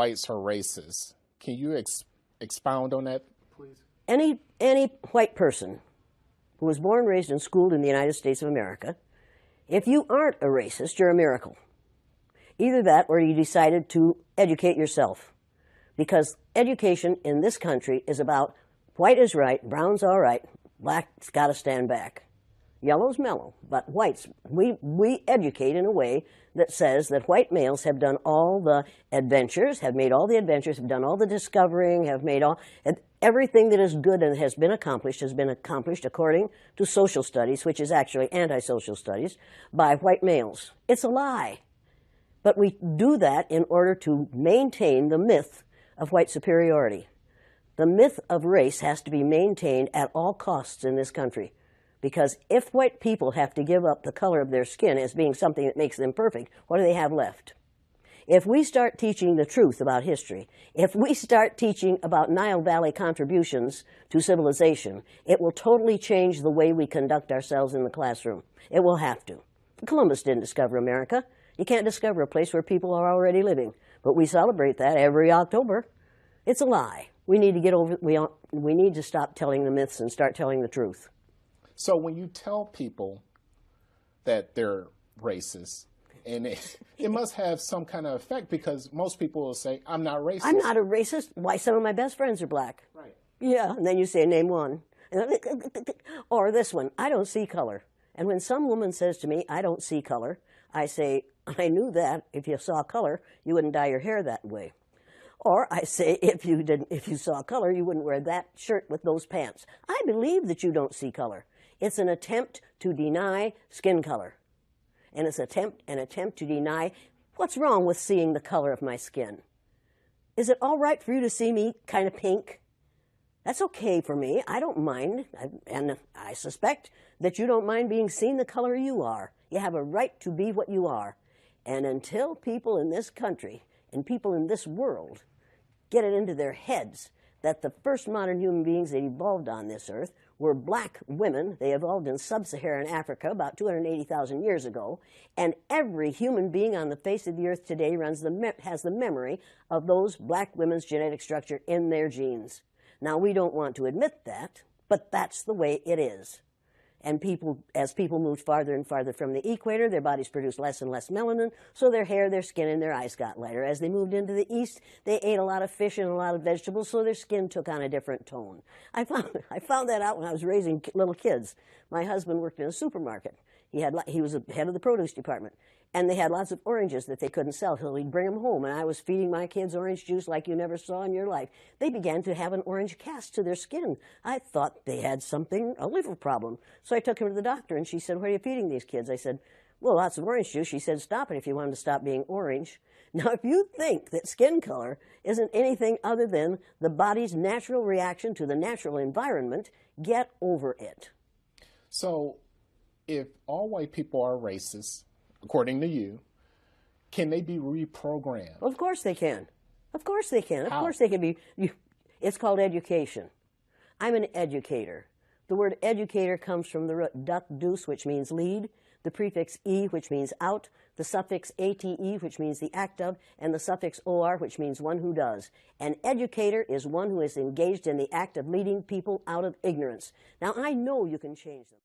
whites are racist. Can you expound on that, please? Any white person who was born, raised, and schooled in the United States of America, if you aren't a racist, you're a miracle. Either that or you decided to educate yourself. Because education in this country is about white is right, brown's all right, black's got to stand back. Yellow's mellow, but whites, we educate in a way that says that white males have done all the adventures, have made all the adventures, have done all the discovering, have made everything that is good and has been accomplished according to social studies, which is actually anti-social studies, by white males. It's a lie. But we do that in order to maintain the myth of white superiority. The myth of race has to be maintained at all costs in this country. Because if white people have to give up the color of their skin as being something that makes them perfect, what do they have left? If we start teaching the truth about history, if we start teaching about Nile Valley contributions to civilization, it will totally change the way we conduct ourselves in the classroom. It will have to. Columbus didn't discover America. You can't discover a place where people are already living. But we celebrate that every October. It's a lie. We need to get over. We need to stop telling the myths and start telling the truth. So when you tell people that they're racist, and it must have some kind of effect, because most people will say, I'm not racist. I'm not a racist. Why, some of my best friends are black. Right. Yeah, and then you say, name one. Or this one, I don't see color. And when some woman says to me, I don't see color, I say, I knew that. If you saw color, you wouldn't dye your hair that way. Or I say, if you saw color, you wouldn't wear that shirt with those pants. I believe that you don't see color. It's an attempt to deny skin color. And it's an attempt to deny what's wrong with seeing the color of my skin. Is it all right for you to see me kind of pink? That's okay for me. I don't mind. And I suspect that you don't mind being seen the color you are. You have a right to be what you are. And until people in this country and people in this world get it into their heads that the first modern human beings that evolved on this earth were black women. They evolved in sub-Saharan Africa about 280,000 years ago, and every human being on the face of the earth today has the memory of those black women's genetic structure in their genes. Now, we don't want to admit that, but that's the way it is. And as people moved farther and farther from the equator, their bodies produced less and less melanin, so their hair, their skin, and their eyes got lighter. As they moved into the east, they ate a lot of fish and a lot of vegetables, so their skin took on a different tone. I found that out when I was raising little kids. My husband worked in a supermarket. He was the head of the produce department. And they had lots of oranges that they couldn't sell, so he'd bring them home. And I was feeding my kids orange juice like you never saw in your life. They began to have an orange cast to their skin. I thought they had a liver problem. So I took him to the doctor, and she said, what are you feeding these kids? I said, well, lots of orange juice. She said, stop it if you want them to stop being orange. Now, if you think that skin color isn't anything other than the body's natural reaction to the natural environment, get over it. So if all white people are racist, according to you, can they be reprogrammed? Well, of course they can. Of course they can. How? Of course they can be. It's called education. I'm an educator. The word educator comes from the root duc dus, which means lead, the prefix e, which means out, the suffix ate, which means the act of, and the suffix or, which means one who does. An educator is one who is engaged in the act of leading people out of ignorance. Now, I know you can change them.